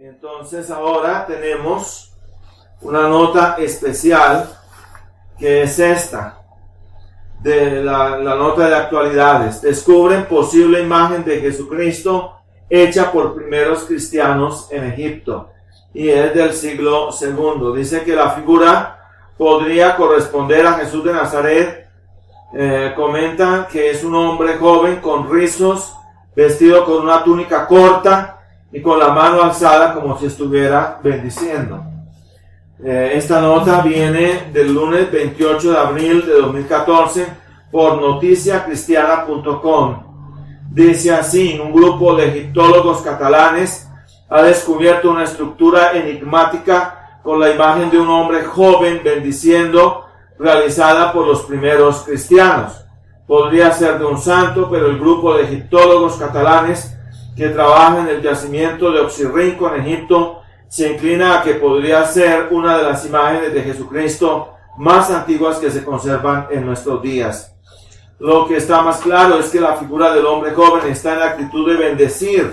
Entonces ahora tenemos una nota especial que es esta, de la nota de actualidades. Descubren posible imagen de Jesucristo hecha por primeros cristianos en Egipto y es del siglo II. Dice que la figura podría corresponder a Jesús de Nazaret. Comenta que es un hombre joven con rizos, vestido con una túnica corta y con la mano alzada como si estuviera bendiciendo. Esta nota viene del lunes 28 de abril de 2014 por noticiacristiana.com. Dice así: un grupo de egiptólogos catalanes ha descubierto una estructura enigmática con la imagen de un hombre joven bendiciendo, realizada por los primeros cristianos. Podría ser de un santo, pero el grupo de egiptólogos catalanes que trabaja en el yacimiento de Oxirrinco en Egipto se inclina a que podría ser una de las imágenes de Jesucristo más antiguas que se conservan en nuestros días. Lo que está más claro es que la figura del hombre joven está en la actitud de bendecir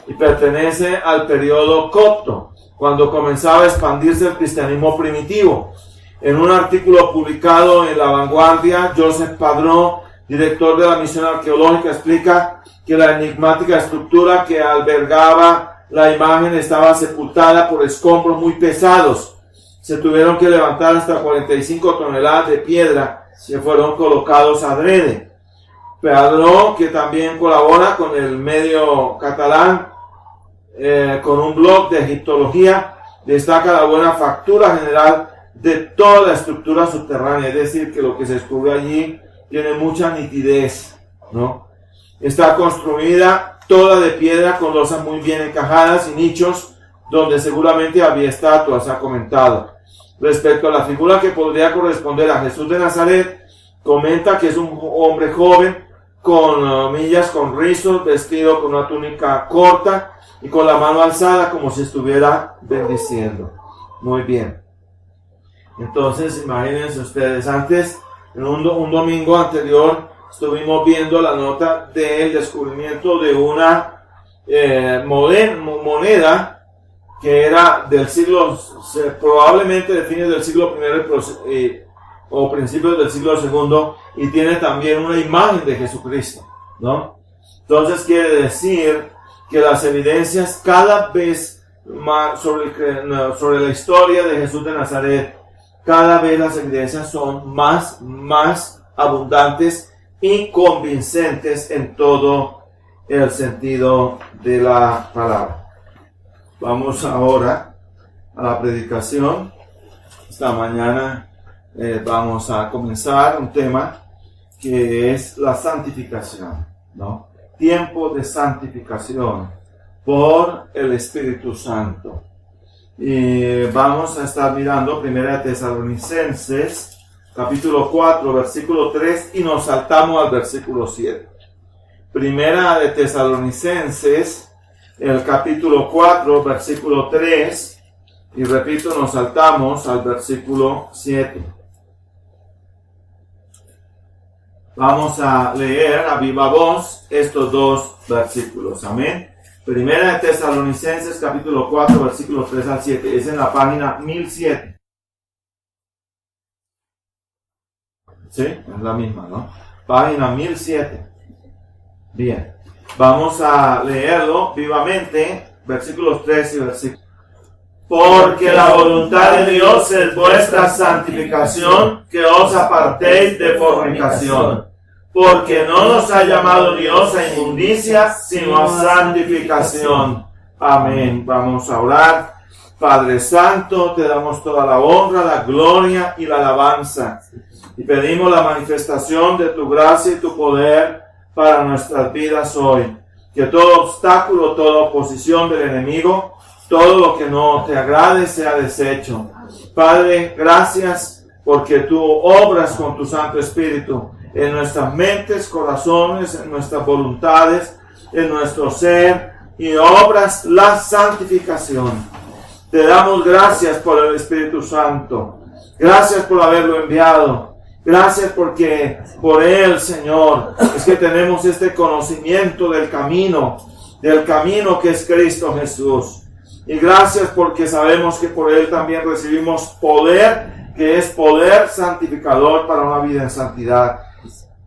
y pertenece al periodo copto, cuando comenzaba a expandirse el cristianismo primitivo. En un artículo publicado en La Vanguardia, Joseph Padrón, director de la misión arqueológica, explica que la enigmática estructura que albergaba la imagen estaba sepultada por escombros muy pesados. Se tuvieron que levantar hasta 45 toneladas de piedra que fueron colocados adrede. Padrón, que también colabora con el medio catalán, con un blog de egiptología, destaca la buena factura general de toda la estructura subterránea, es decir, que lo que se descubre allí tiene mucha nitidez, ¿no? Está construida toda de piedra con losas muy bien encajadas y nichos donde seguramente había estatuas, ha comentado. Respecto a la figura que podría corresponder a Jesús de Nazaret, comenta que es un hombre joven con millas, con rizos, vestido con una túnica corta y con la mano alzada como si estuviera bendiciendo. Muy bien. Entonces, imagínense ustedes, antes, en un domingo anterior, estuvimos viendo la nota del descubrimiento de una moneda que era del siglo, probablemente de fines del siglo I o principios del siglo II, y tiene también una imagen de Jesucristo, ¿no? Entonces quiere decir que las evidencias cada vez más sobre la historia de Jesús de Nazaret, cada vez las evidencias son más abundantes y convincentes en todo el sentido de la palabra. Vamos ahora a la predicación. Esta mañana vamos a comenzar un tema que es la santificación, ¿no? Tiempo de santificación por el Espíritu Santo. Y vamos a estar mirando 1 Tesalonicenses capítulo 4, versículo 3, y nos saltamos al versículo 7. 1 Tesalonicenses, el capítulo 4, versículo 3, y repito, nos saltamos al versículo 7. Vamos a leer a viva voz estos dos versículos. Amén. 1 Tesalonicenses, capítulo 4, versículos 3 al 7. Es en la página 1007. Sí, es la misma, ¿no? Página 1007. Bien, vamos a leerlo vivamente, versículos 3 y versículos. Porque la voluntad de Dios es vuestra santificación, que os apartéis de fornicación. Porque no nos ha llamado Dios a inmundicia, sino a santificación. Amén. Vamos a orar. Padre Santo, te damos toda la honra, la gloria y la alabanza. Y pedimos la manifestación de tu gracia y tu poder para nuestras vidas hoy. Que todo obstáculo, toda oposición del enemigo, todo lo que no te agrade sea deshecho. Padre, gracias porque tú obras con tu Santo Espíritu en nuestras mentes, corazones, en nuestras voluntades, en nuestro ser, y obras la santificación. Te damos gracias por el Espíritu Santo. Gracias por haberlo enviado. Gracias porque por Él, Señor, es que tenemos este conocimiento del camino que es Cristo Jesús. Y gracias porque sabemos que por Él también recibimos poder, que es poder santificador para una vida en santidad.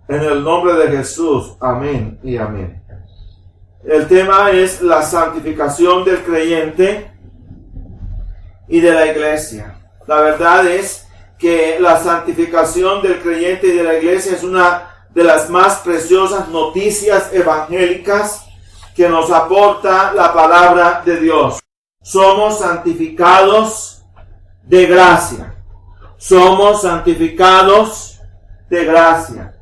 En el nombre de Jesús, amén y amén. El tema es la santificación del creyente y de la iglesia. La verdad es que la santificación del creyente y de la iglesia es una de las más preciosas noticias evangélicas que nos aporta la palabra de Dios. Somos santificados de gracia. Somos santificados de gracia.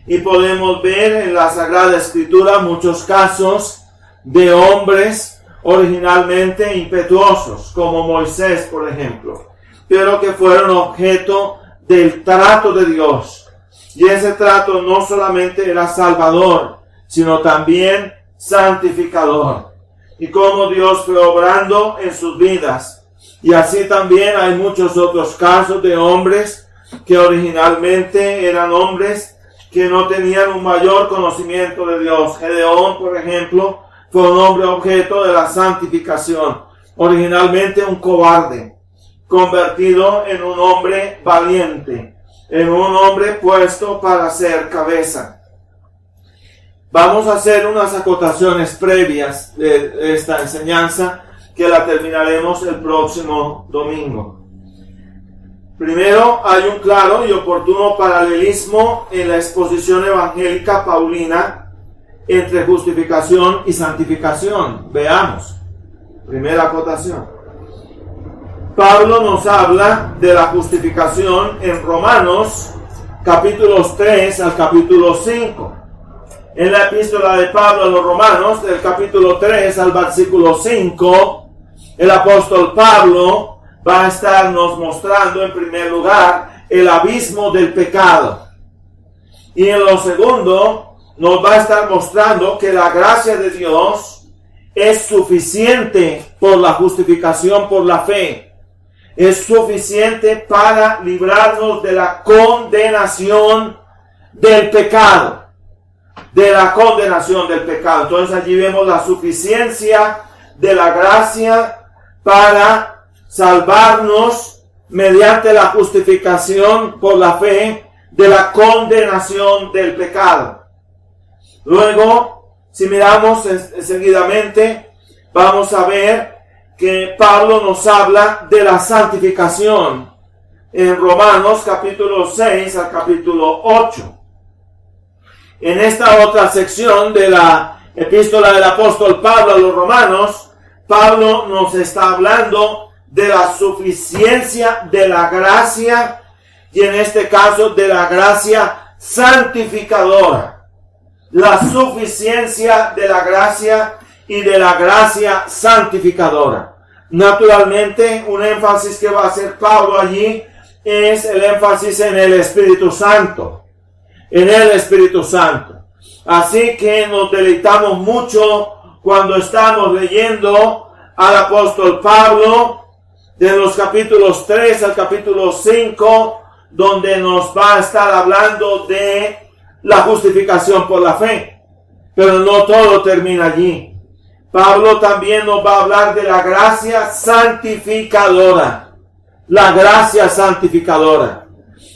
Y podemos ver en la Sagrada Escritura muchos casos de hombres originalmente impetuosos, como Moisés, por ejemplo, pero que fueron objeto del trato de Dios. Y ese trato no solamente era salvador, sino también santificador. Y cómo Dios fue obrando en sus vidas. Y así también hay muchos otros casos de hombres que originalmente eran hombres que no tenían un mayor conocimiento de Dios. Gedeón, por ejemplo, fue un hombre objeto de la santificación. Originalmente un cobarde, convertido en un hombre valiente, en un hombre puesto para ser cabeza. Vamos a hacer unas acotaciones previas de esta enseñanza que la terminaremos el próximo domingo. Primero, hay un claro y oportuno paralelismo en la exposición evangélica paulina entre justificación y santificación. Veamos. Primera acotación. Pablo nos habla de la justificación en Romanos, capítulos 3 al capítulo 5. En la epístola de Pablo a los Romanos, del capítulo 3 al versículo 5, el apóstol Pablo va a estarnos mostrando en primer lugar el abismo del pecado. Y en lo segundo, nos va a estar mostrando que la gracia de Dios es suficiente por la justificación por la fe. Es suficiente para librarnos de la condenación del pecado. De la condenación del pecado. Entonces allí vemos la suficiencia de la gracia para salvarnos mediante la justificación por la fe de la condenación del pecado. Luego, si miramos seguidamente, vamos a ver que Pablo nos habla de la santificación en Romanos capítulo 6 al capítulo 8. En esta otra sección de la epístola del apóstol Pablo a los Romanos, Pablo nos está hablando de la suficiencia de la gracia y en este caso de la gracia santificadora. La suficiencia de la gracia y de la gracia santificadora. Naturalmente, un énfasis que va a hacer Pablo allí es el énfasis en el Espíritu Santo. En el Espíritu Santo. Así que nos deleitamos mucho cuando estamos leyendo al apóstol Pablo de los capítulos 3 al capítulo 5, donde nos va a estar hablando de la justificación por la fe. Pero no todo termina allí. Pablo también nos va a hablar de la gracia santificadora. La gracia santificadora.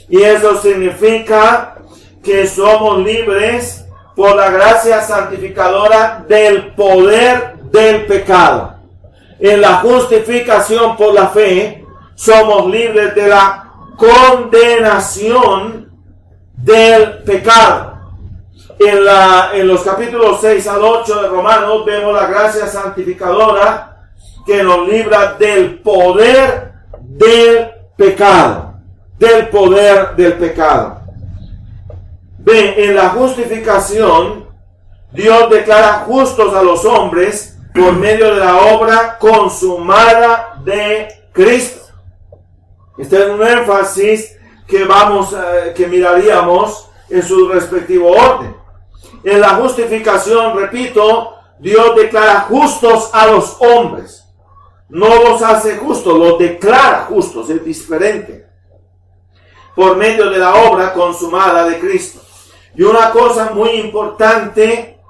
Y eso significa que somos libres por la gracia santificadora del poder del pecado. En la justificación por la fe, somos libres de la condenación del pecado. En los capítulos 6 al 8 de Romanos vemos la gracia santificadora que nos libra del poder del pecado. Del poder del pecado. Ven, en la justificación, Dios declara justos a los hombres por medio de la obra consumada de Cristo. Este es un énfasis que miraríamos en su respectivo orden. En la justificación, repito, Dios declara justos a los hombres. No los hace justos, los declara justos, es diferente. Por medio de la obra consumada de Cristo. Y una cosa muy importante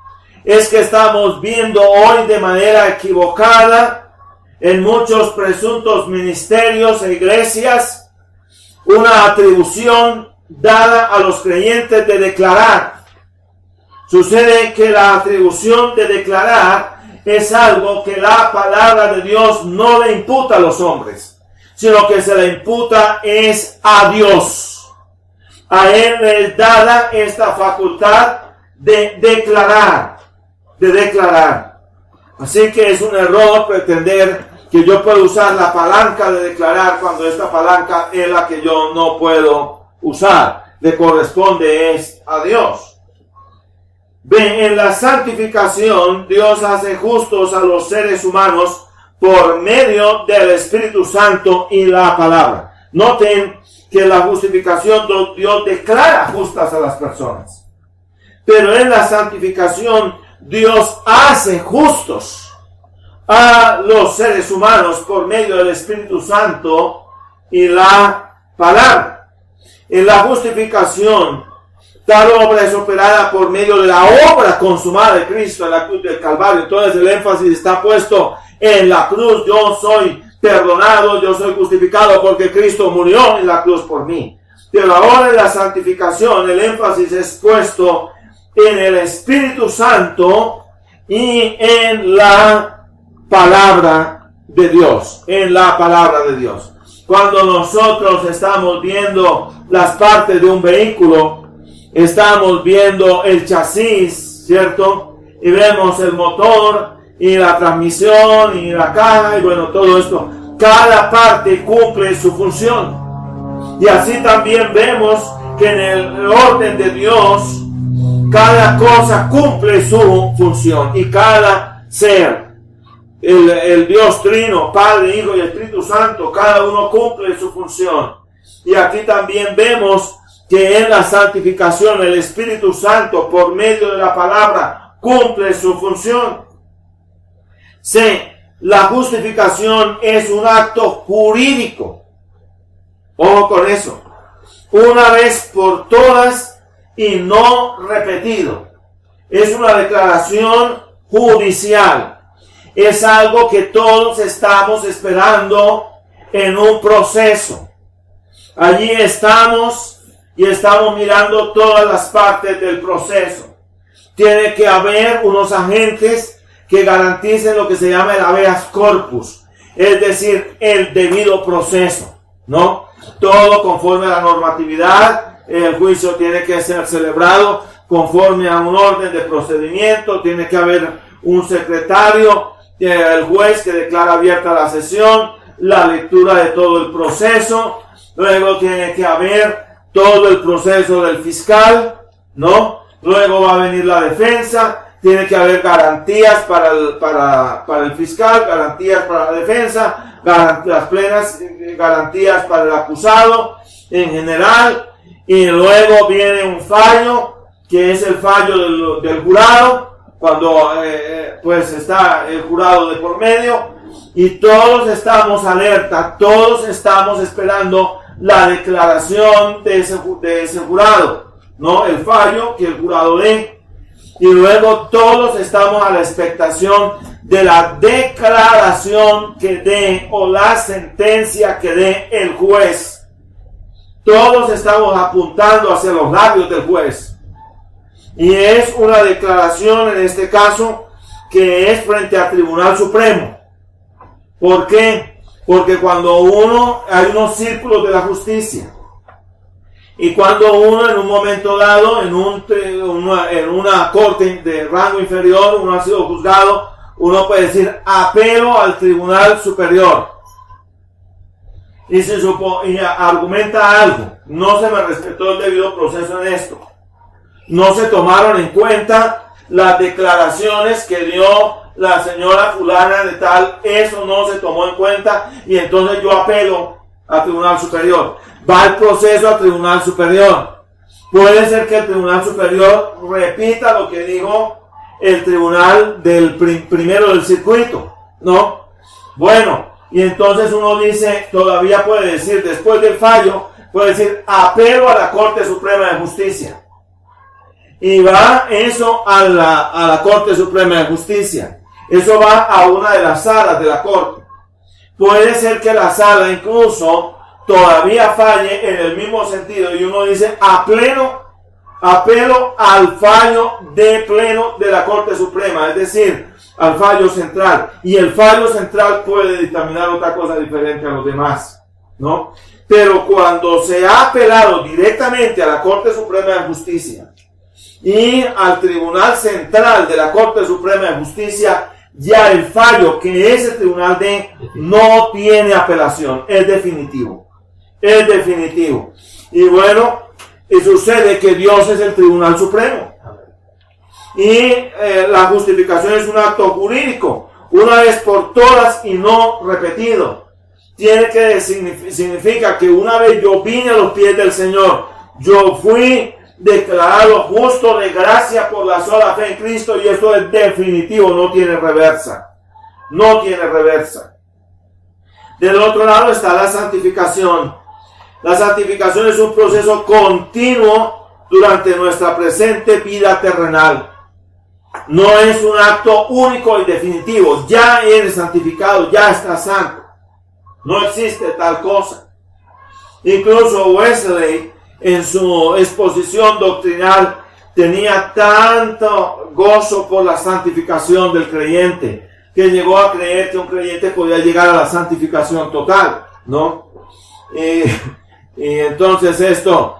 es que estamos viendo hoy de manera equivocada en muchos presuntos ministerios e iglesias una atribución dada a los creyentes de declarar. Sucede que la atribución de declarar es algo que la palabra de Dios no le imputa a los hombres, sino que se le imputa es a Dios. A Él le es dada esta facultad de declarar, Así que es un error pretender que yo puedo usar la palanca de declarar cuando esta palanca es la que yo no puedo usar. Le corresponde es a Dios. Ven, en la santificación Dios hace justos a los seres humanos por medio del Espíritu Santo y la palabra. Noten que la justificación Dios declara justas a las personas. Pero en la santificación Dios hace justos a los seres humanos por medio del Espíritu Santo y la palabra. En la justificación, tal obra es operada por medio de la obra consumada de Cristo en la cruz del Calvario. Entonces el énfasis está puesto en la cruz. Yo soy perdonado, yo soy justificado porque Cristo murió en la cruz por mí. Pero ahora en la santificación el énfasis es puesto en el Espíritu Santo y en la palabra de Dios, Cuando nosotros estamos viendo las partes de un vehículo, estamos viendo el chasis, ¿cierto? Y vemos el motor y la transmisión y la caja y bueno, todo esto. Cada parte cumple su función. Y así también vemos que en el orden de Dios, cada cosa cumple su función y cada ser, el Dios Trino, Padre, Hijo y Espíritu Santo, cada uno cumple su función. Y aquí también vemos que en la santificación el Espíritu Santo, por medio de la palabra, cumple su función. C. La justificación es un acto jurídico. Ojo con eso. Una vez por todas y no repetido. Es una declaración judicial. Es algo que todos estamos esperando en un proceso. Allí estamos y estamos mirando todas las partes del proceso. Tiene que haber unos agentes que garanticen lo que se llama el habeas corpus, es decir, el debido proceso, ¿no? Todo conforme a la normatividad. El juicio tiene que ser celebrado conforme a un orden de procedimiento. Tiene que haber un secretario, el juez que declara abierta la sesión, la lectura de todo el proceso. Luego tiene que haber todo el proceso del fiscal, ¿no? Luego va a venir la defensa. Tiene que haber garantías para el fiscal, garantías para la defensa, las plenas garantías para el acusado en general. Y luego viene un fallo, que es el fallo del jurado, cuando pues está el jurado de por medio, y todos estamos alerta, todos estamos esperando la declaración de ese jurado, ¿no? El fallo que el jurado dé, y luego todos estamos a la expectación de la declaración que dé o la sentencia que dé el juez. Todos estamos apuntando hacia los labios del juez. Y es una declaración, en este caso, que es frente al Tribunal Supremo. ¿Por qué? Porque cuando hay unos círculos de la justicia. Y cuando uno en un momento dado, en una corte de rango inferior, uno ha sido juzgado, uno puede decir, apelo al Tribunal Superior. Y argumenta algo, no se me respetó el debido proceso en esto, no se tomaron en cuenta las declaraciones que dio la señora fulana de tal, eso no se tomó en cuenta y entonces yo apelo al Tribunal Superior. Va el proceso al Tribunal Superior. Puede ser que el Tribunal Superior repita lo que dijo el tribunal del primero del circuito, ¿no? Bueno, y entonces uno dice, todavía puede decir, después del fallo, puede decir, apelo a la Corte Suprema de Justicia. Y va eso a la Corte Suprema de Justicia. Eso va a una de las salas de la Corte. puede ser que la sala incluso todavía falle en el mismo sentido, y uno dice apelo al fallo de pleno de la Corte Suprema, es decir, al fallo central, y el fallo central puede dictaminar otra cosa diferente a los demás, ¿no? Pero cuando se ha apelado directamente a la Corte Suprema de Justicia y al Tribunal Central de la Corte Suprema de Justicia, ya el fallo que ese tribunal dé no tiene apelación, es definitivo. Es definitivo. Y bueno, y sucede que Dios es el Tribunal Supremo. Y la justificación es un acto jurídico, una vez por todas y no repetido. Significa que una vez yo vine a los pies del Señor, yo fui declarado justo de gracia por la sola fe en Cristo, y esto es definitivo, no tiene reversa. No tiene reversa. Del otro lado está la santificación. La santificación es un proceso continuo durante nuestra presente vida terrenal. No es un acto único y definitivo. Ya eres santificado, ya estás santo. No existe tal cosa. Incluso Wesley, en su exposición doctrinal, tenía tanto gozo por la santificación del creyente, que llegó a creer que un creyente podía llegar a la santificación total, ¿no? Y entonces esto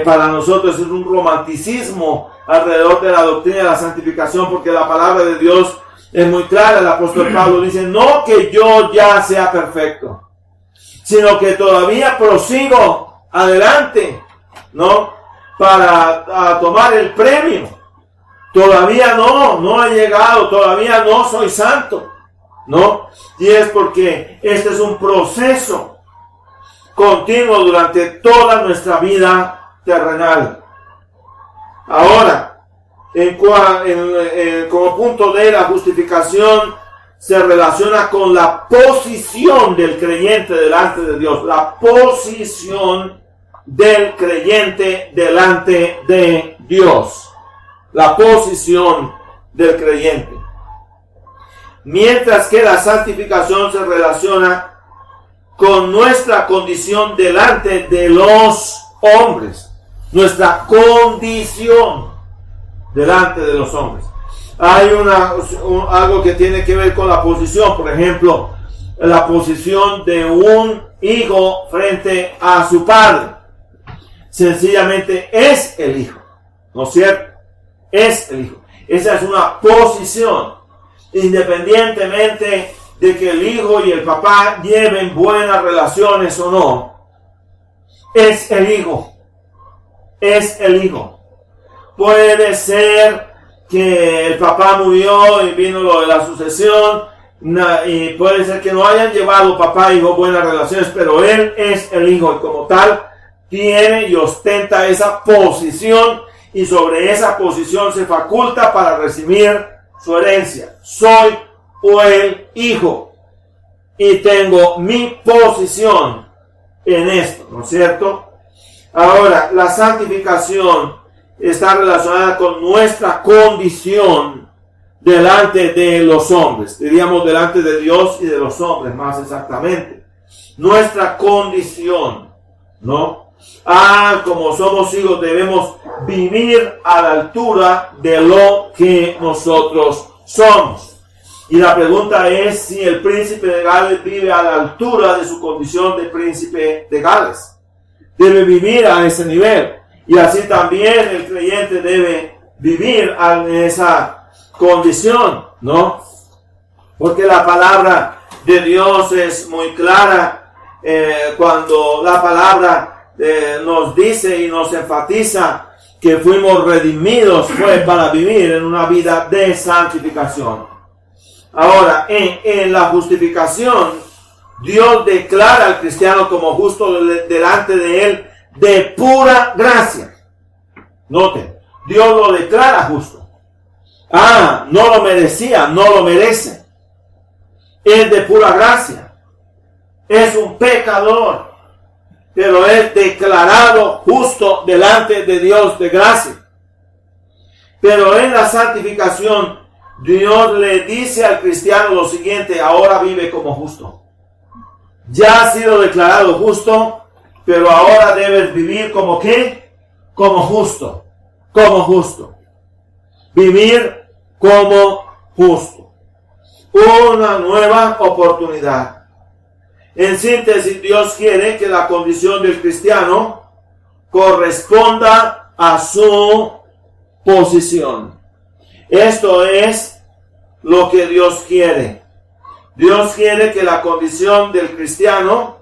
para nosotros es un romanticismo alrededor de la doctrina de la santificación, porque la palabra de Dios es muy clara. El apóstol Pablo dice, no que yo ya sea perfecto, sino que todavía prosigo adelante, ¿no? Para tomar el premio. Todavía no ha llegado, todavía no soy santo, ¿no? Y es porque este es un proceso continuo durante toda nuestra vida terrenal. Ahora, como punto D, la justificación se relaciona con la posición del creyente delante de Dios. La posición del creyente delante de Dios. La posición del creyente. Mientras que la santificación se relaciona con nuestra condición delante de los hombres. Nuestra condición delante de los hombres. Hay algo que tiene que ver con la posición. Por ejemplo, la posición de un hijo frente a su padre. Sencillamente es el hijo, ¿no es cierto? Es el hijo. Esa es una posición, independientemente de que el hijo y el papá lleven buenas relaciones o no. Es el hijo. Es el hijo. Puede ser que el papá murió y vino lo de la sucesión, y puede ser que no hayan llevado papá e hijo buenas relaciones, pero él es el hijo y como tal tiene y ostenta esa posición, y sobre esa posición se faculta para recibir su herencia. Soy el hijo y tengo mi posición en esto, ¿no es cierto? Ahora, la santificación está relacionada con nuestra condición delante de los hombres. Diríamos delante de Dios y de los hombres, más exactamente. Nuestra condición, ¿no? Como somos hijos debemos vivir a la altura de lo que nosotros somos. Y la pregunta es si el príncipe de Gales vive a la altura de su condición de príncipe de Gales. Debe vivir a ese nivel. Y así también el creyente debe vivir en esa condición, ¿no? Porque la palabra de Dios es muy clara cuando la palabra nos dice y nos enfatiza que fuimos redimidos, fue para vivir en una vida de santificación. Ahora, en la justificación, Dios declara al cristiano como justo delante de él de pura gracia. Noten, Dios lo declara justo. No lo merecía, no lo merece. Es de pura gracia. Es un pecador, pero es declarado justo delante de Dios de gracia. Pero en la santificación, Dios le dice al cristiano lo siguiente: ahora vive como justo. Ya has sido declarado justo, pero ahora debes vivir como ¿qué? Como justo. Como justo. Vivir como justo. Una nueva oportunidad. En síntesis, Dios quiere que la condición del cristiano corresponda a su posición. Esto es lo que Dios quiere. Dios quiere que la condición del cristiano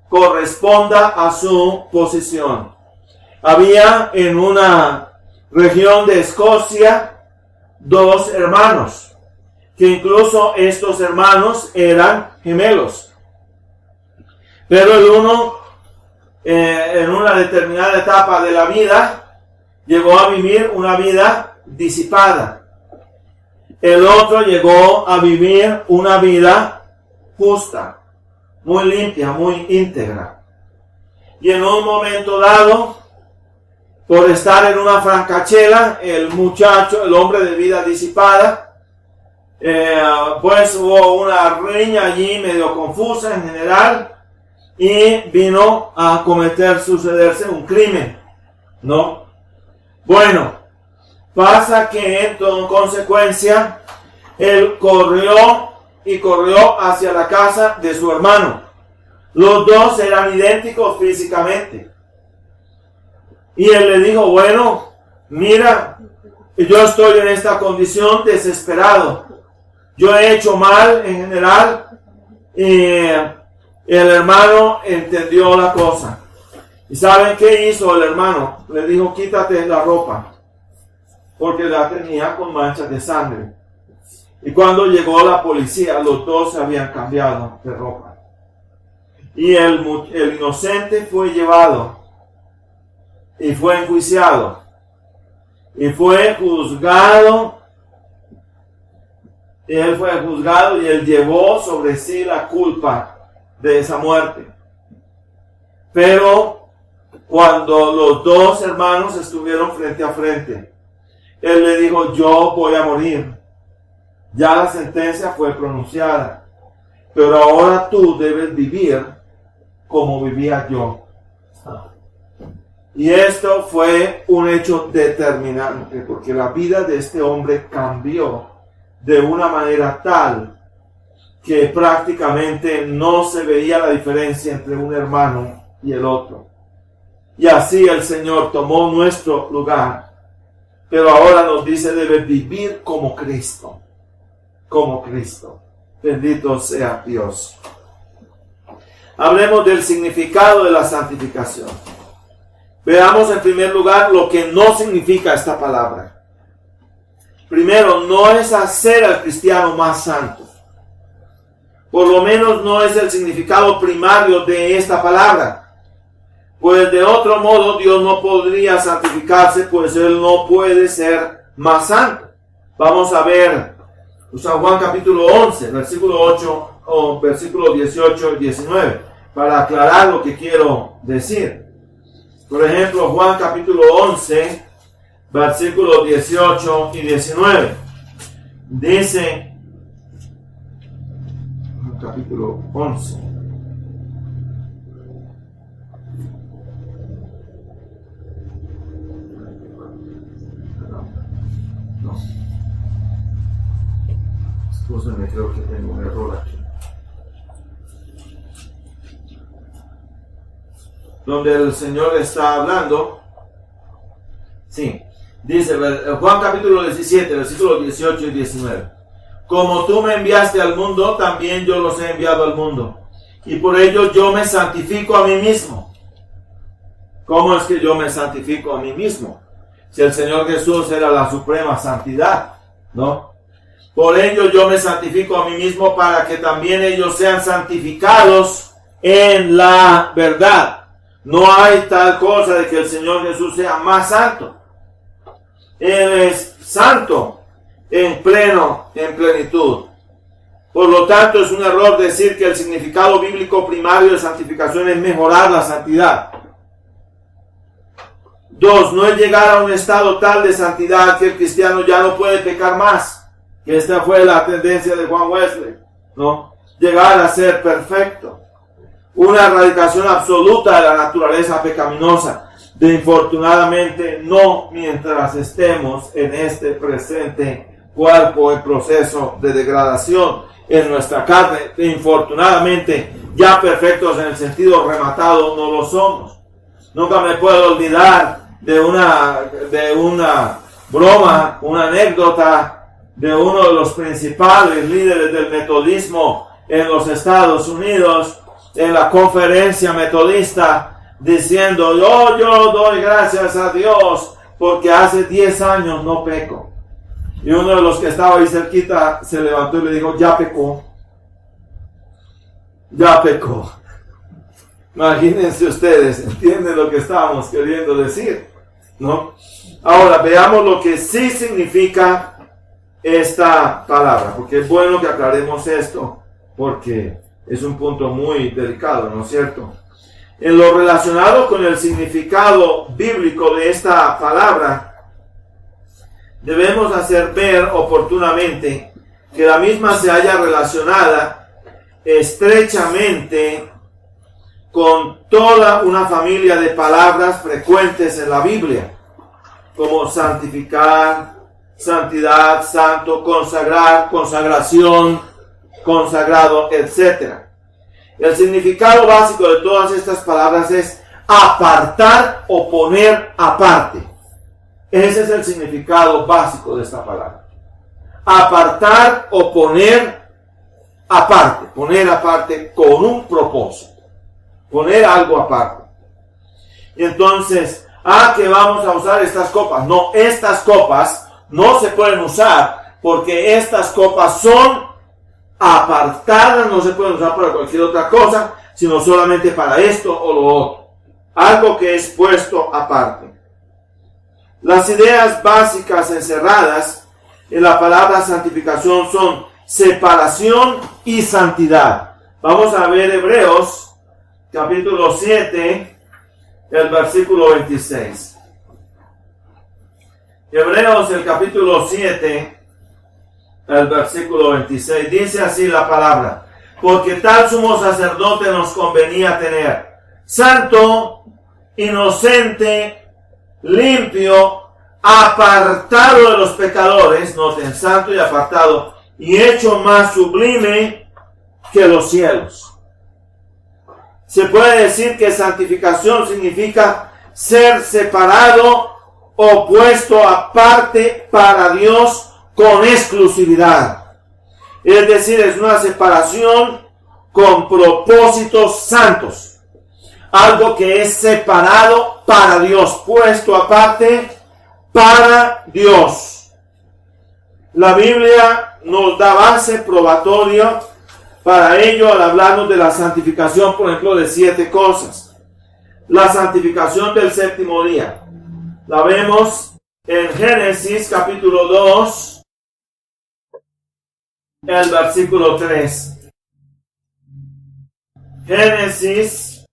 corresponda a su posición. Había en una región de Escocia 2 hermanos, que incluso estos hermanos eran gemelos. Pero el uno, en una determinada etapa de la vida, llegó a vivir una vida disipada. El otro llegó a vivir una vida justa, muy limpia, muy íntegra. Y en un momento dado, por estar en una francachela, el muchacho, el hombre de vida disipada, pues hubo una riña allí medio confusa en general, y vino a sucederse un crimen, ¿no? Bueno, pasa que en consecuencia, él corrió hacia la casa de su hermano. Los dos eran idénticos físicamente. Y él le dijo, bueno, mira, yo estoy en esta condición desesperado. Yo he hecho mal en general. Y el hermano entendió la cosa. ¿Y saben qué hizo el hermano? Le dijo, quítate la ropa, porque la tenía con manchas de sangre. Y cuando llegó la policía, los dos se habían cambiado de ropa. Y el inocente fue llevado y fue enjuiciado y fue juzgado. Él fue juzgado y él llevó sobre sí la culpa de esa muerte. Pero cuando los dos hermanos estuvieron frente a frente, él le dijo, yo voy a morir. Ya la sentencia fue pronunciada, pero ahora tú debes vivir como vivía yo. Y esto fue un hecho determinante, porque la vida de este hombre cambió de una manera tal que prácticamente no se veía la diferencia entre un hermano y el otro. Y así el Señor tomó nuestro lugar, pero ahora nos dice, debe vivir como Cristo. Como Cristo. Bendito sea Dios. Hablemos del significado de la santificación. Veamos en primer lugar lo que no significa esta palabra. Primero, no es hacer al cristiano más santo. Por lo menos no es el significado primario de esta palabra. Pues de otro modo Dios no podría santificarse, pues Él no puede ser más santo. Vamos a ver San Juan capítulo 11, versículo 8 o versículo 18 y 19, para aclarar lo que quiero decir. Por ejemplo, Juan capítulo 11, versículos 18 y 19. Dice, capítulo 11. No. Escúchame, creo que tengo un error aquí. Donde el Señor está hablando. Sí. Dice Juan capítulo 17, versículos 18 y 19. Como tú me enviaste al mundo, también yo los he enviado al mundo. Y por ello yo me santifico a mí mismo. ¿Cómo es que yo me santifico a mí mismo? Si el Señor Jesús era la suprema santidad, ¿no? Por ello yo me santifico a mí mismo para que también ellos sean santificados en la verdad. No hay tal cosa de que el Señor Jesús sea más santo. Él es santo en plenitud. Por lo tanto, es un error decir que el significado bíblico primario de santificación es mejorar la santidad. 2, no es llegar a un estado tal de santidad que el cristiano ya no puede pecar más. Que esta fue la tendencia de Juan Wesley, ¿no? Llegar a ser perfecto. una erradicación absoluta de la naturaleza pecaminosa. De infortunadamente no mientras estemos en este presente cuerpo en proceso de degradación en nuestra carne. De infortunadamente ya perfectos en el sentido rematado no lo somos. Nunca me puedo olvidar de una broma, una anécdota de uno de los principales líderes del metodismo en los Estados Unidos, en la conferencia metodista, diciendo, yo doy gracias a Dios porque hace 10 años no peco. Y uno de los que estaba ahí cerquita se levantó y le dijo, ya pecó. Ya pecó. Imagínense ustedes, ¿entienden lo que estábamos queriendo decir? ¿No? Ahora veamos lo que sí significa esta palabra, porque es bueno que aclaremos esto, porque es un punto muy delicado, ¿no es cierto? En lo relacionado con el significado bíblico de esta palabra, debemos hacer ver oportunamente que la misma se halla relacionada estrechamente con toda una familia de palabras frecuentes en la Biblia, como santificar, santidad, santo, consagrar, consagración, consagrado, etc. El significado básico de todas estas palabras es apartar o poner aparte. Ese es el significado básico de esta palabra. Apartar o poner aparte con un propósito. Poner algo aparte. Y entonces, que vamos a usar estas copas. No, estas copas no se pueden usar porque estas copas son apartadas, no se pueden usar para cualquier otra cosa, sino solamente para esto o lo otro. Algo que es puesto aparte. Las ideas básicas encerradas en la palabra santificación son separación y santidad. Vamos a ver Hebreos capítulo 7, el versículo 26. Hebreos, el capítulo 7, el versículo 26. Dice así la palabra: porque tal sumo sacerdote nos convenía tener, santo, inocente, limpio, apartado de los pecadores, noten, santo y apartado, y hecho más sublime que los cielos. Se puede decir que santificación significa ser separado o puesto aparte para Dios con exclusividad. Es decir, es una separación con propósitos santos. Algo que es separado para Dios, puesto aparte para Dios. La Biblia nos da base probatoria para ello al hablarnos de la santificación, por ejemplo, de 7 cosas. La santificación del séptimo día. La vemos en Génesis capítulo 2, el versículo 3. Génesis,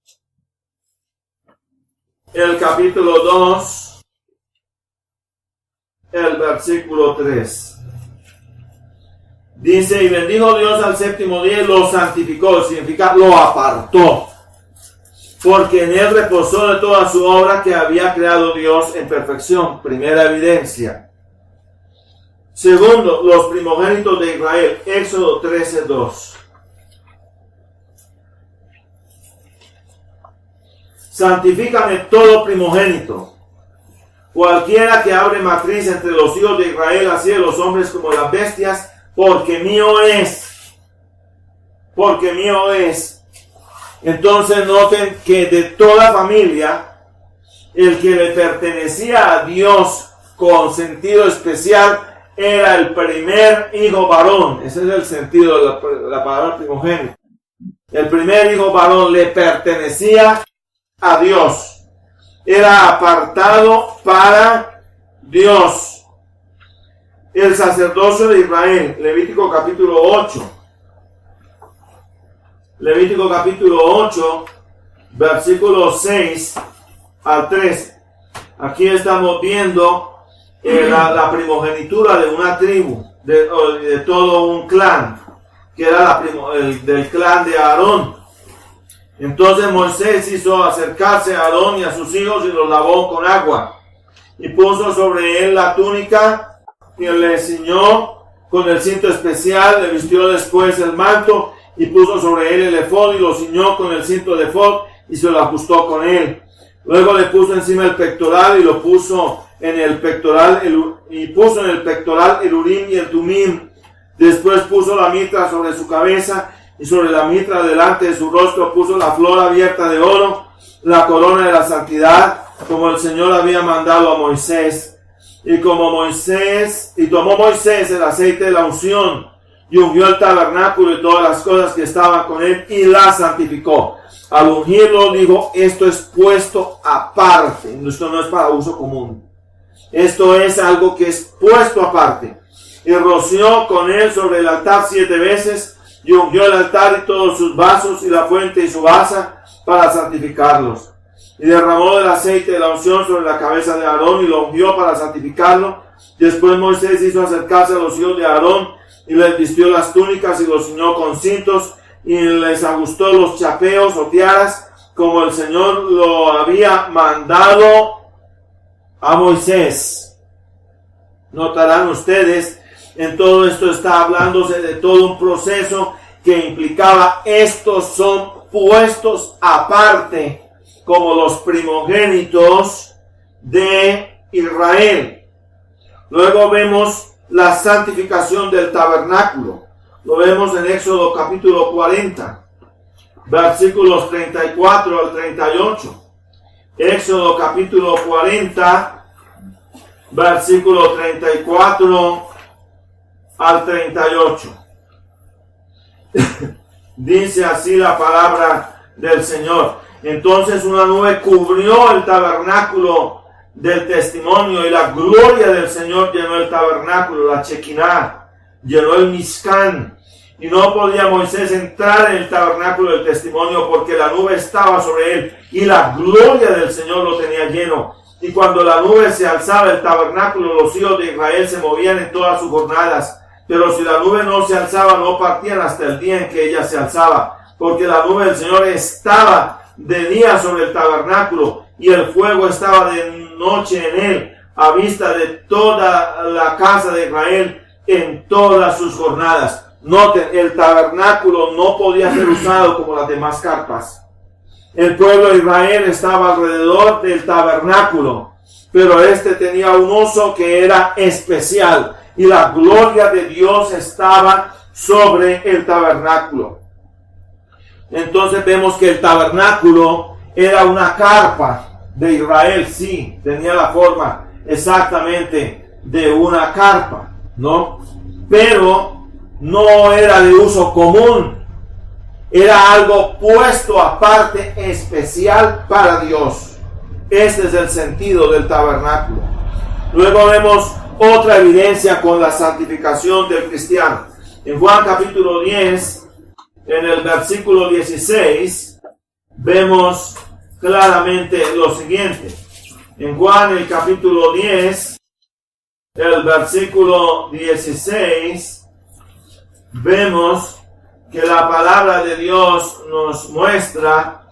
el capítulo 2, el versículo 3. Dice, y bendijo Dios al séptimo día y lo santificó, significa lo apartó, porque en él reposó de toda su obra que había creado Dios en perfección. Primera evidencia. Segundo, los primogénitos de Israel. Éxodo 13:2. Santifícame todo primogénito, cualquiera que abre matriz entre los hijos de Israel, así de los hombres como las bestias, porque mío es. Porque mío es. Entonces noten que de toda familia, el que le pertenecía a Dios con sentido especial era el primer hijo varón. Ese es el sentido de la palabra primogénito. El primer hijo varón le pertenecía a Dios. Era apartado para Dios. El sacerdocio de Israel, Levítico capítulo 8. Levítico capítulo 8, versículos 6 al 13. Aquí estamos viendo la primogenitura de una tribu, de todo un clan, que era del clan de Aarón. Entonces Moisés hizo acercarse a Aarón y a sus hijos y los lavó con agua. Y puso sobre él la túnica y le ciñó con el cinto especial, le vistió después el manto y puso sobre él el efod y lo ciñó con el cinto de efod y se lo ajustó con él. Luego le puso encima el pectoral y lo puso en el pectoral el Urim y el Tumim. Después puso la mitra sobre su cabeza y sobre la mitra delante de su rostro puso la flor abierta de oro, la corona de la santidad, como el Señor había mandado a Moisés. Y tomó Moisés el aceite de la unción y ungió el tabernáculo y todas las cosas que estaban con él y la santificó. Al ungirlo dijo, esto es puesto aparte, esto no es para uso común. Esto es algo que es puesto aparte. Y roció con él sobre el altar 7 veces y ungió el altar y todos sus vasos y la fuente y su basa para santificarlos. Y derramó el aceite de la unción sobre la cabeza de Aarón y lo ungió para santificarlo. Después Moisés hizo acercarse a los hijos de Aarón y les vistió las túnicas y los ciñó con cintos y les ajustó los chapeos o tiaras como el Señor lo había mandado a Moisés. Notarán ustedes, en todo esto está hablándose de todo un proceso que implicaba estos son puestos aparte como los primogénitos de Israel. Luego vemos la santificación del tabernáculo. Lo vemos en Éxodo capítulo 40, versículos 34 al 38. Éxodo capítulo 40, versículo 34 al 38. Dice así la palabra del Señor. Entonces una nube cubrió el tabernáculo del testimonio y la gloria del Señor llenó el tabernáculo, la Chequiná, llenó el Mizcán. Y no podía Moisés entrar en el tabernáculo del testimonio porque la nube estaba sobre él y la gloria del Señor lo tenía lleno. Y cuando la nube se alzaba el tabernáculo, los hijos de Israel se movían en todas sus jornadas. Pero si la nube no se alzaba, no partían hasta el día en que ella se alzaba, porque la nube del Señor estaba de día sobre el tabernáculo y el fuego estaba de noche en él, a vista de toda la casa de Israel en todas sus jornadas. Noten, el tabernáculo no podía ser usado como las demás carpas. El pueblo de Israel estaba alrededor del tabernáculo, pero este tenía un uso que era especial y la gloria de Dios estaba sobre el tabernáculo. Entonces vemos que el tabernáculo era una carpa de Israel, sí, tenía la forma exactamente de una carpa, ¿no? Pero no era de uso común, era algo puesto aparte, especial para Dios. Este es el sentido del tabernáculo. Luego vemos otra evidencia con la santificación del cristiano. En Juan capítulo 10, en el versículo 16, vemos claramente lo siguiente. En Juan el capítulo 10, el versículo 16, vemos que la palabra de Dios nos muestra: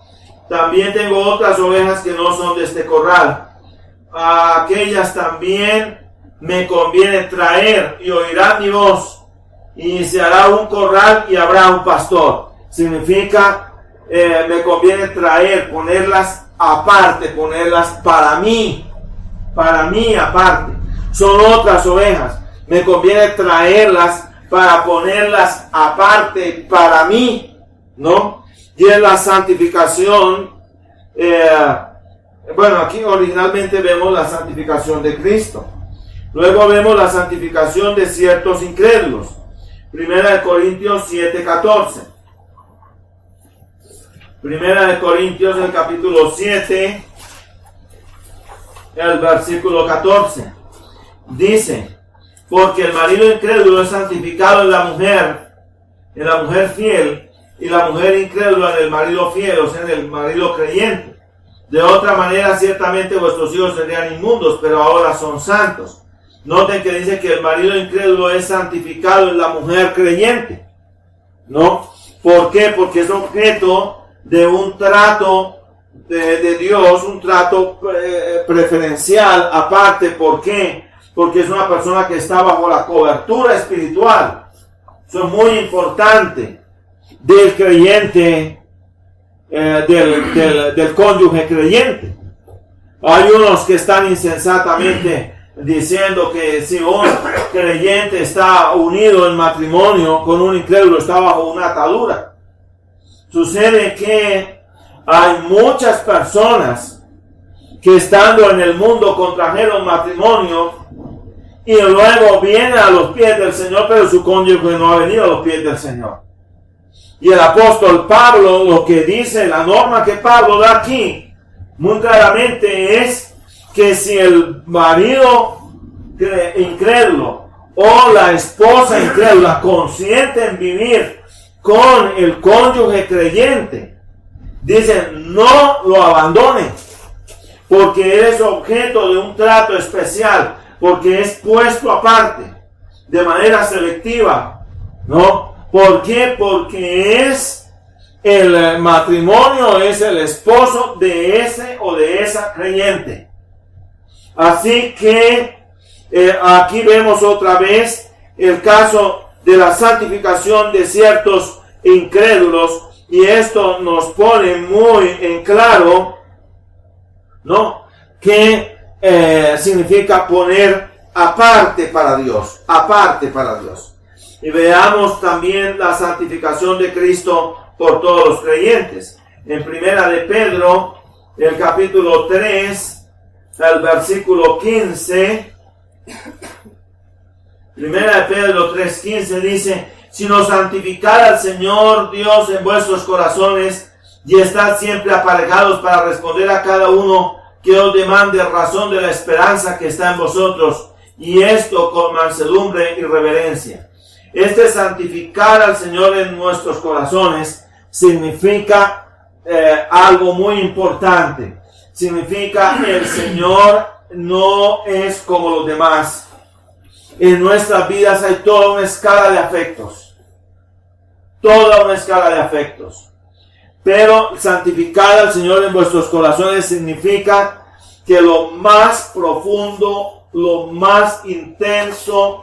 también tengo otras ovejas que no son de este corral. A aquellas también me conviene traer y oirán mi voz, y se hará un corral y habrá un pastor. Significa, me conviene traer, ponerlas aparte, ponerlas para mí aparte. Son otras ovejas, me conviene traerlas para ponerlas aparte para mí, ¿no? Y en la santificación, aquí originalmente vemos la santificación de Cristo. Luego vemos la santificación de ciertos incrédulos. Primera de Corintios 7:14. Primera de Corintios, el capítulo 7, el versículo 14. Dice: porque el marido incrédulo es santificado en la mujer fiel, y la mujer incrédula en el marido fiel, o sea, en el marido creyente. De otra manera, ciertamente vuestros hijos serían inmundos, pero ahora son santos. Noten que dice que el marido incrédulo es santificado en la mujer creyente, ¿no? ¿Por qué? Porque es objeto de un trato de Dios, un trato preferencial aparte. ¿Por qué? Porque es una persona que está bajo la cobertura espiritual. Eso es muy importante del creyente, del cónyuge creyente. Hay unos que están insensatamente diciendo que si un creyente está unido en matrimonio con un incrédulo, está bajo una atadura. Sucede que hay muchas personas que estando en el mundo contrajeron matrimonio y luego vienen a los pies del Señor, pero su cónyuge no ha venido a los pies del Señor. Y el apóstol Pablo, lo que dice, la norma que Pablo da aquí, muy claramente es que si el marido incrédulo o la esposa incrédula consienten vivir con el cónyuge creyente, dicen, no lo abandonen, porque eres objeto de un trato especial, porque es puesto aparte, de manera selectiva, ¿no? ¿Por qué? Porque es el matrimonio, es el esposo de ese o de esa creyente. Así que aquí vemos otra vez el caso de la santificación de ciertos incrédulos, y esto nos pone muy en claro, ¿no?, que significa poner aparte para Dios, aparte para Dios. Y veamos también la santificación de Cristo por todos los creyentes. En Primera de Pedro, el capítulo 3, el versículo 15, Primera de Pedro 3:15 dice, sino santificad al Señor Dios en vuestros corazones y estad siempre aparejados para responder a cada uno que os demande razón de la esperanza que está en vosotros, y esto con mansedumbre y reverencia. Este santificar al Señor en nuestros corazones significa algo muy importante. Significa el Señor no es como los demás. En nuestras vidas hay toda una escala de afectos. Toda una escala de afectos. Pero santificar al Señor en vuestros corazones significa que lo más profundo, lo más intenso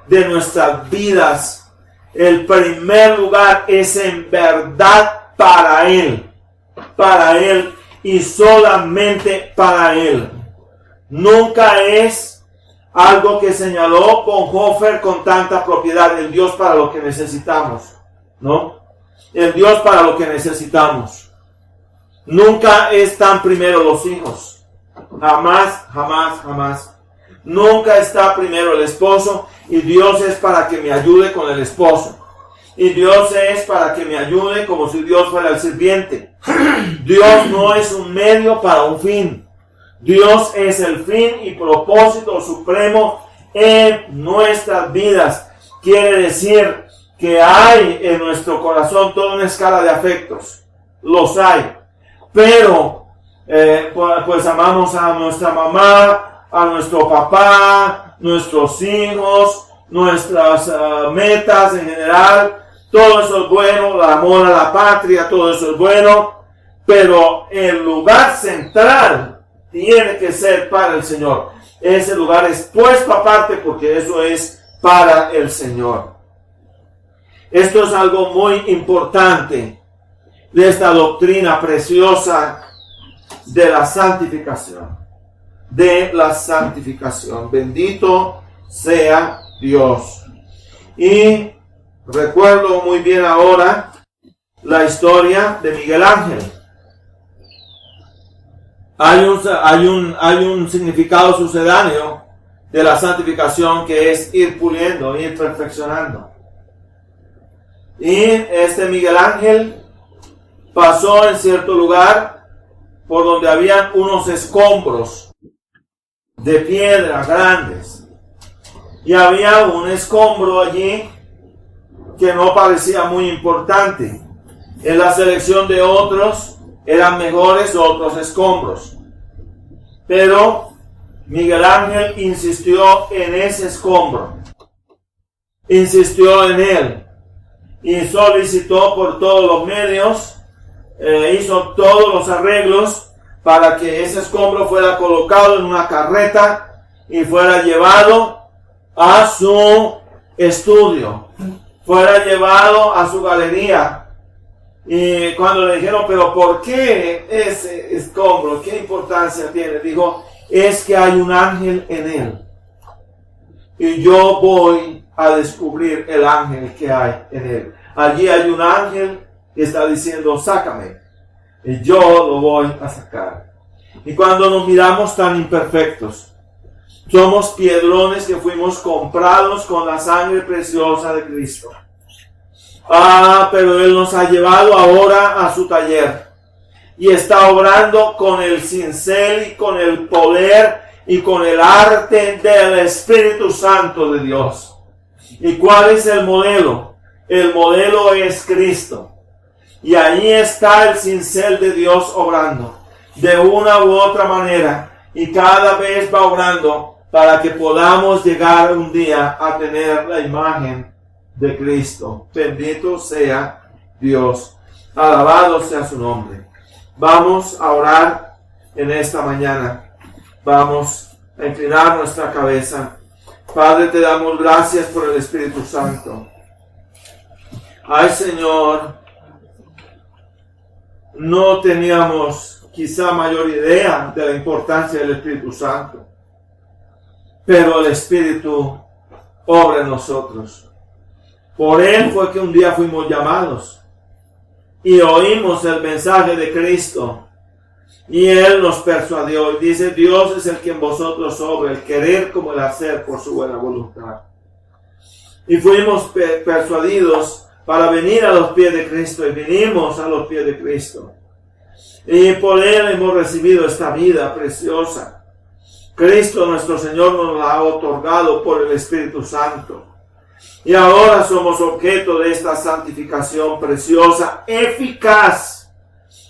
de nuestras vidas, el primer lugar es en verdad para Él y solamente para Él. Nunca es algo que señaló Bonhoeffer con tanta propiedad, el Dios para lo que necesitamos, ¿no? El Dios para lo que necesitamos. Nunca están primero los hijos. Jamás, jamás, jamás. Nunca está primero el esposo, y Dios es para que me ayude con el esposo. Y Dios es para que me ayude como si Dios fuera el sirviente. Dios no es un medio para un fin. Dios es el fin y propósito supremo en nuestras vidas. Quiere decir que hay en nuestro corazón toda una escala de afectos. Los hay. Pero, pues amamos a nuestra mamá, a nuestro papá, nuestros hijos, nuestras metas en general. Todo eso es bueno, el amor a la patria, todo eso es bueno. Pero el lugar central tiene que ser para el Señor. Ese lugar es puesto aparte porque eso es para el Señor. Esto es algo muy importante de esta doctrina preciosa de la santificación. De la santificación. Bendito sea Dios. Y recuerdo muy bien ahora la historia de Miguel Ángel. Hay un significado sucedáneo de la santificación que es ir puliendo, ir perfeccionando. Y este Miguel Ángel pasó en cierto lugar por donde habían unos escombros de piedra grandes. Y había un escombro allí que no parecía muy importante. En la selección de otros eran mejores otros escombros. Pero Miguel Ángel insistió en ese escombro. Insistió en él. Y solicitó por todos los medios hizo todos los arreglos para que ese escombro fuera colocado en una carreta y fuera llevado a su estudio, fuera llevado a su galería. Y cuando le dijeron, pero ¿por qué ese escombro? ¿Qué importancia tiene? Dijo, es que hay un ángel en él. Y yo voy a descubrir el ángel que hay en él. Allí hay un ángel que está diciendo, sácame. Y yo lo voy a sacar. Y cuando nos miramos tan imperfectos, somos piedrones que fuimos comprados con la sangre preciosa de Cristo. Pero Él nos ha llevado ahora a su taller y está obrando con el cincel y con el poder y con el arte del Espíritu Santo de Dios. ¿Y cuál es el modelo? El modelo es Cristo. Y ahí está el cincel de Dios obrando de una u otra manera y cada vez va obrando para que podamos llegar un día a tener la imagen de Cristo. Bendito sea Dios. Alabado sea su nombre. Vamos a orar en esta mañana. Vamos a inclinar nuestra cabeza. Padre, te damos gracias por el Espíritu Santo. Ay, Señor, no teníamos quizá mayor idea de la importancia del Espíritu Santo, pero el Espíritu obra en nosotros. Por Él fue que un día fuimos llamados y oímos el mensaje de Cristo y Él nos persuadió y dice, Dios es el que en vosotros obra, el querer como el hacer por su buena voluntad. Y fuimos persuadidos para venir a los pies de Cristo y vinimos a los pies de Cristo. Y por Él hemos recibido esta vida preciosa. Cristo nuestro Señor nos la ha otorgado por el Espíritu Santo. Y ahora somos objeto de esta santificación preciosa, eficaz.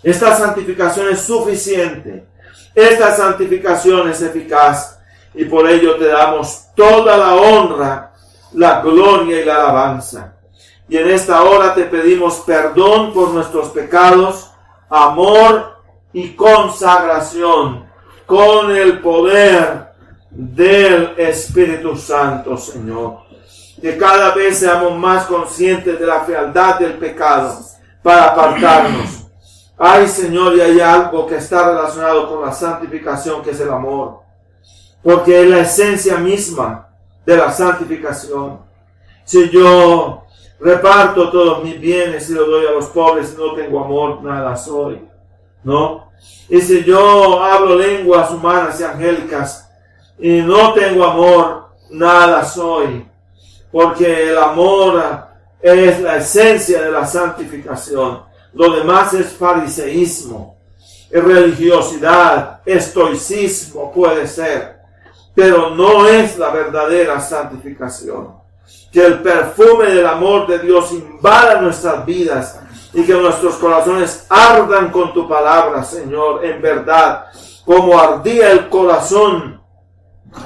Esta santificación es suficiente. Esta santificación es eficaz. Y por ello te damos toda la honra, la gloria y la alabanza. Y en esta hora te pedimos perdón por nuestros pecados, amor y consagración con el poder del Espíritu Santo, Señor. Que cada vez seamos más conscientes de la fealdad del pecado para apartarnos. Ay, Señor, y hay algo que está relacionado con la santificación, que es el amor. Porque es la esencia misma de la santificación. Si yo reparto todos mis bienes y los doy a los pobres y no tengo amor, nada soy, ¿no? Y si yo hablo lenguas humanas y angélicas y no tengo amor, nada soy. Porque el amor es la esencia de la santificación. Lo demás es fariseísmo, es religiosidad, estoicismo puede ser, pero no es la verdadera santificación. Que el perfume del amor de Dios invada nuestras vidas y que nuestros corazones ardan con tu palabra, Señor, en verdad, como ardía el corazón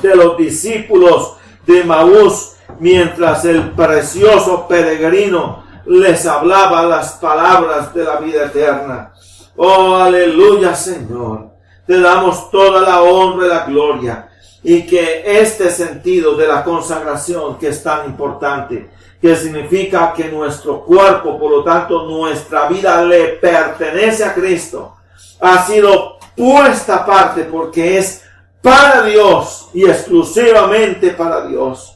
de los discípulos de Maús mientras el precioso peregrino les hablaba las palabras de la vida eterna. Oh, aleluya, Señor. Te damos toda la honra y la gloria. Y que este sentido de la consagración, que es tan importante, que significa que nuestro cuerpo, por lo tanto nuestra vida, le pertenece a Cristo, ha sido puesta aparte porque es para Dios y exclusivamente para Dios.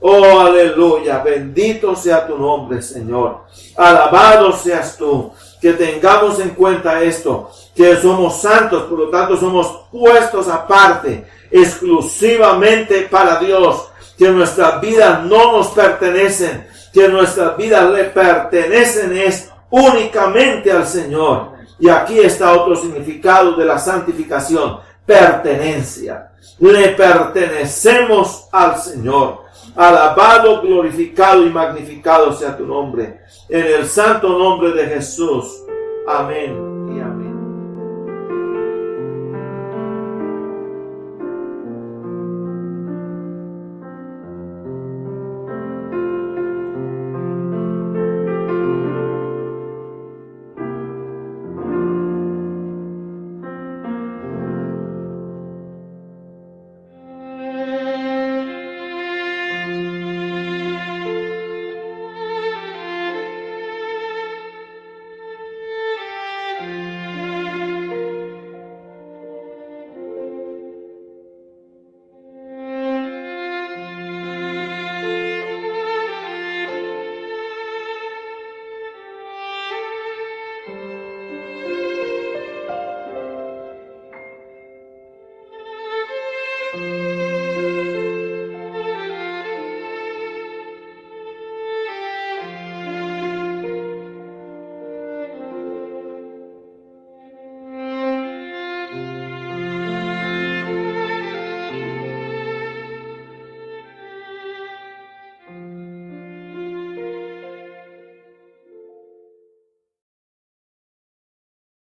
Oh, aleluya, bendito sea tu nombre, Señor. Alabado seas tú. Que tengamos en cuenta esto, que somos santos, por lo tanto somos puestos aparte, exclusivamente para Dios. Que nuestras vidas no nos pertenecen, que nuestras vidas le pertenecen es únicamente al Señor. Y aquí está otro significado de la santificación: pertenencia. Le pertenecemos al Señor. Alabado, glorificado y magnificado sea tu nombre. En el santo nombre de Jesús. Amén.